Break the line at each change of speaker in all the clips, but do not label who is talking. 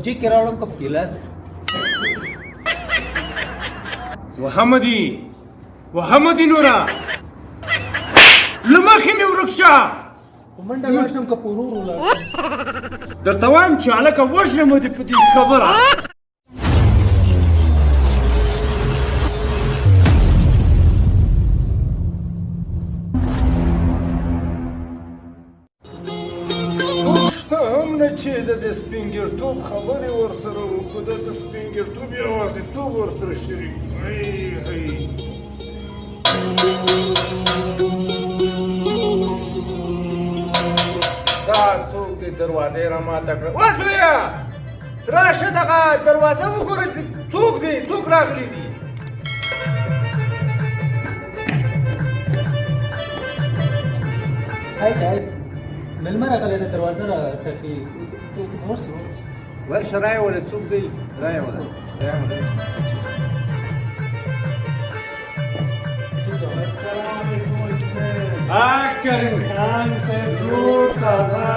جی کې راوړم که ګیلاس
محمدي نورا لمخې مې ورک شه
په منډه لاړ شم که په ورو ورو لاړ شم
درته وایم چې هلکه وژنم دې په دې خبره چې د سپینګیرتوب خبرې ورسره وکړو د سپینګیرتوب یوازیتوب ورسره شریک دا څوک دی دروازې را ماته کړه وسویه راشه دغه دروازه وګوره څوک دی څوک راغلی دي
مېلمه راغلی دی دروازه را ټکي
ورشه رایوله څوک دی رایوله کریم خان صاحب جوړ تازه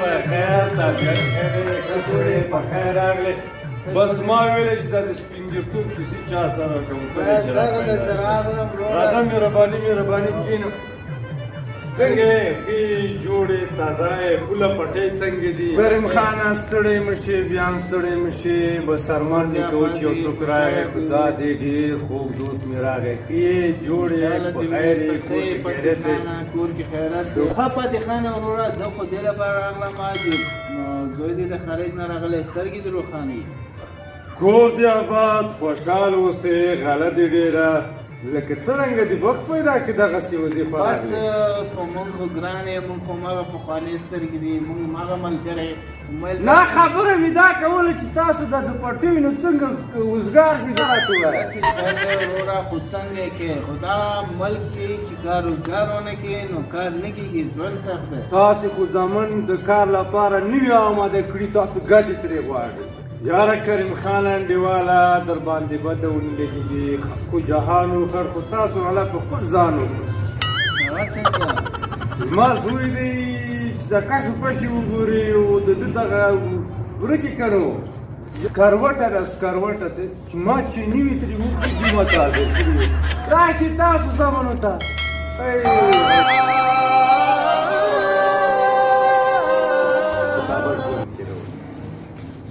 بخیر طبیعت خیرې کڅوړې په خیر راغلې بس ما ویلې چې دا د سپینګیرتوب کیسې چا سره کوم راځه مهرباني کښېنه څنګه یې ښې جوړې تازه یې پوله پټۍ څنګه دي کریم خانه ستړی مه شې بیا هم ستړی مه شې بس ارمان دې کوو چې یو څوک راغی خو دا دی ډېر خوږ دوست مې راغی ښې جوړې په خیر یې
کور کې خیرات دی ښه پاتې خانه وروره زه خو دې لپاره راغلم زوی دې د خارج نه راغلی سترګې دې روښانې
کور دې آباد خوشحال اوسې غله دې ډېره لکه څرنګه دې وخت پیدا کړي دغسې وظیفه
بس په موږ خو ګران یې موږ خو مغه پخوانۍ سترګې دي موږ مغه ملګری
نه خبره مې دا کوله چې تاسو د پټیو نو څنګه وزګار شوي دا راته ووایه
وروره خو څنګه کې خو دا ملک کې چې کار روزګار ونه کړي نو کار نه کېږي ژوند سخت دی
تاسې خو زمون د کار لپاره نوي آماده کړي تاسو ګټې ترې غواړئ یاره کریم خان انډیواله در باندې بده ونه لګېږي خو جهان وکړ خو تاسو هله په خپل ځان وکړو زما زوی دی چې د کشو پشي وګوري او د ده دغه ورکې کړو سکروټه ده سکروټه ده چې ما چې نوي ترې وکړي دي ما تازه کړي راشئ تاسو زمنو ته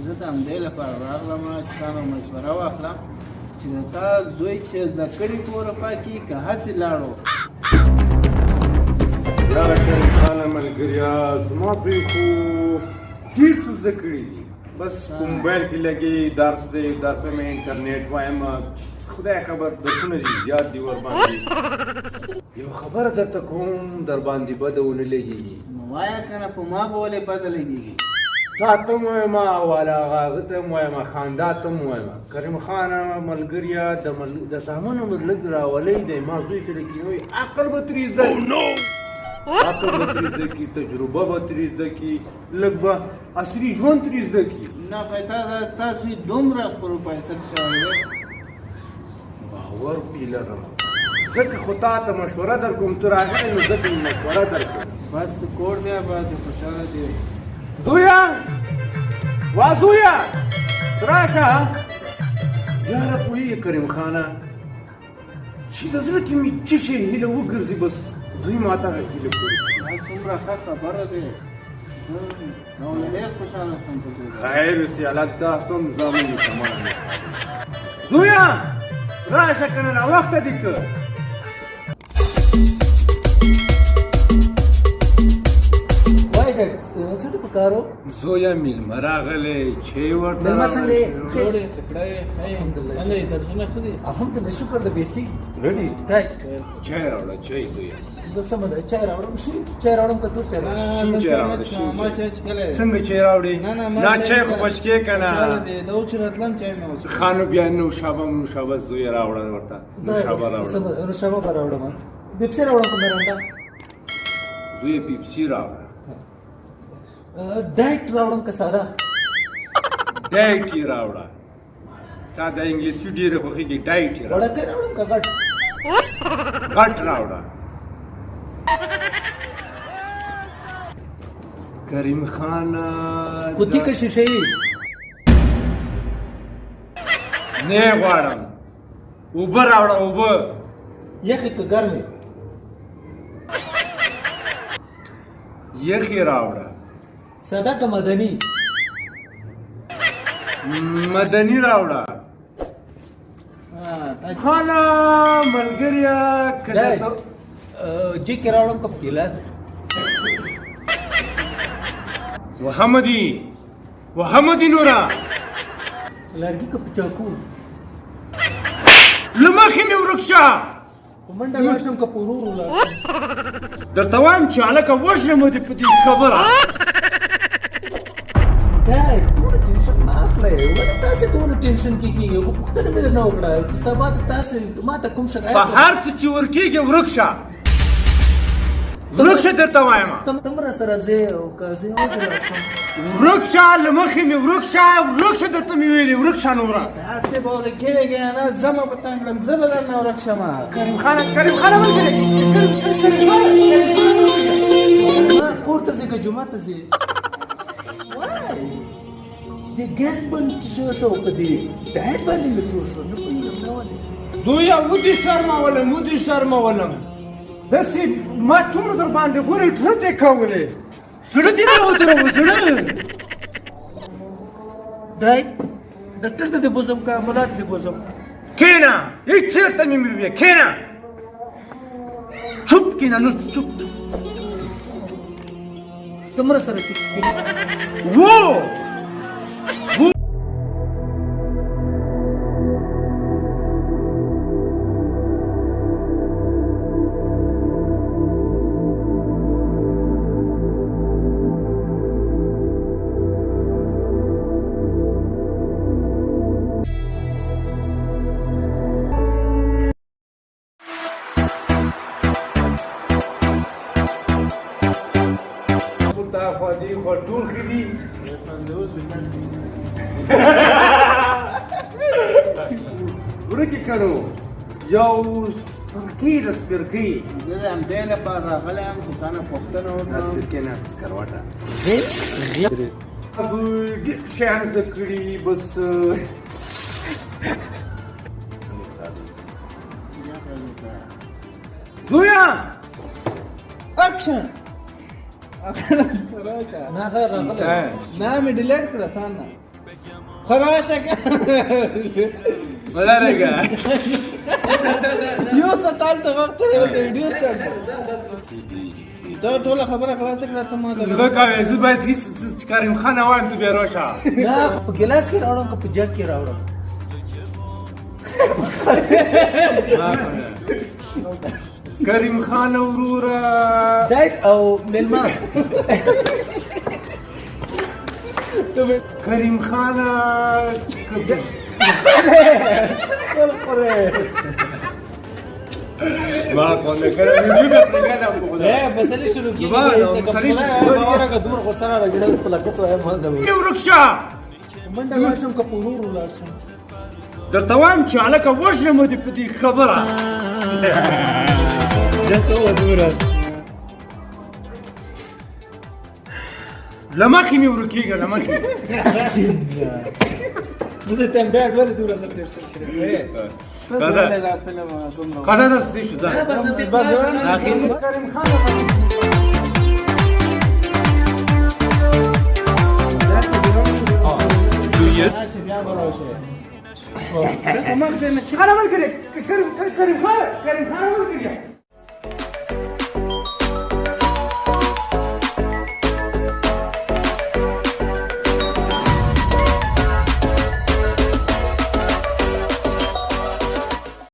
زه د همدې لپاره راغلم چې تا نه مشوره واخلم چې د تا زوی چې زده کړي په اروپا کې که هسې لاړو
یاره کریم خانه ملګریا زما زوی خو ډېر څه زده کړي دي بس په موبایل کې لګي درس دی درس په مې انټرنیټ وایم خدای خبر درسونه دي زیات دي ورباندې یو خبره درته کوم در باندې بده ونه لګېږي
نو وایه که نه په ما به ولې بده لګېږي
تا ته م وایم والا هغه ته م وایم خاندا ته م وایم کریم خانه ملګریا د سامان عمر لږ راولی دی ما زوی سره کښېنوي عقل به ترې زده عقل به ترې زده کړي تجربه به ترې زده کړي لږ به عصري ژوند ترې زده کړي
نه تا زوی دومره پروفیسر شوی دی
باور پرې لرم ځکه خو تا ته مشوره در کوم ته راغلی نو ځکه مې مشوره در کوم
بس کور دی آباد دی خوشحاله دی
زویا وا زویا راشه یاره پوهېږې کریم خانه چې د زړه کې مې څه شی هیله وګرځي بس زوی ما ته هیله کوي
دا څومره ښه خبره دی نو ډېر خوشحاله شوم په دې
خیر اوسې هلک تاسو هم زامن یې کمال زویا راشه که نه ناوخته دي که
څه د پکارو
زویا میلمه راغلی چای ورته
مېلمه څنګه یې
جوړې تکړه یې الحمدلله درسونه ښه دي
الحمدلله شکر د بیخي
ریډي
چای
چای راوړه چای زویا
زه سمه ده چای راوړم شین چای راوړم که تور چای راوړم
شین چای راوړه شین
ما چای څښلی
څنګه چای راوړې نه چای خو بچکې که نه
د اوس چې راتلم چای مې وڅښه
خانو بیا نوشابه زوی راوړه ورته نوشابه راوړه
نوشابه به راوړم پیپسي راوړم که میرنډا
زوی پیپسي راوړه
ډایټ راوړم که ساده
ډایټ یې راوړه تا د انګلیسي ډېره خوښېږي ډایټ یې راوړه
وړکی راوړم که غټ
غټ راوړه کریم خان
کوتی که شیشه ای
نه غواړم اوبه راوړه اوبه
یخې که ګرمې
یخې راوړه
ساده که مدني
مدني راوړه خانه ملګريه
جی کې راوړم که په ګیلاس
وحمدي نورا
لرګي که په چاقو
له مخې مې ورک شه
په منډه لاړ شم که په ورو ورو لاړ شم
درته وایم چې هلکه وژنم دې په دې خبره
دی دومره ټینشن مه اخلئ ولې تاسې دومره ټینشن کې کېږئ خو پوښتنه مې درنه وکړه چې سبا ته تاسې ما ته کوم شکایت
په هر څه چې ورکېږي ورک شه ورک شه درته وایم
تم را سره ځې او که زه یوازې لاړ شم
ورک شه له مخې مې ورک شه درته مې ویلي ورک شه نوره
تاسې به ورکېږئ نه زه مه په تنګ کړم زه به درنه ورک شم
کریم خانه ملګری
کور ته ځې که جومات ته ځې د ګیس باندې څه شو په دې ډایټ باندې مې څه شو نه پوهېږم نه ولې
زویا ودې شرمولم داسې ما څومره در باندې غورې زړه دې کولې زړه دې نه ودرو زړه
ډایټ ډاکټر ته دې بوزم که ملا ته دې بوزم
کېنه هېڅ چېرته مې مې کېنه چوپ کېنه نو چوپ
تمره سره چوپ
وو خو ټول ښه دي ورکې کړو یو سپرکۍ د سپرکۍ
زه د همدې لپاره راغلی یم چې تا نه پوښتنه وکړم
سپرکۍ نه سکروټه ډېر شیان زده کړي بس زویا
اکشن
نه خیر راغلی
نه مې ډیلیټ کړه ځان نه خراشه
ولرګه
یو ساتل ته وخت لري د ویډیو سټارټ دا ټوله خبره خلاصه کړه ته ما ته
زه کوي زه باید هیڅ کریم خان وایم ته بیا راشه
نه په ګیلاس کې راوړم که په جګ کې راوړم
کریم خان وروره
ډایټ او میلمه
کریم خان ما کنه کریم میگه پرګانا په
مسلې شروع کیږي که دومره غوسه نه راځي په لکټ وایم ما دا
یو رکشا
منډه لاړ شم که په ورو ورو لاړ شم
درته وایم چې هلکه وژنم دې په دې خبره
دته ودوره
له مخې مې ورکېږه له مخې
زه د تم ډایټ ولې دومره زه ټینشن کړی
قضا ده څه شو ځه
کریم خان
خانه ملګری کریم خان ملګری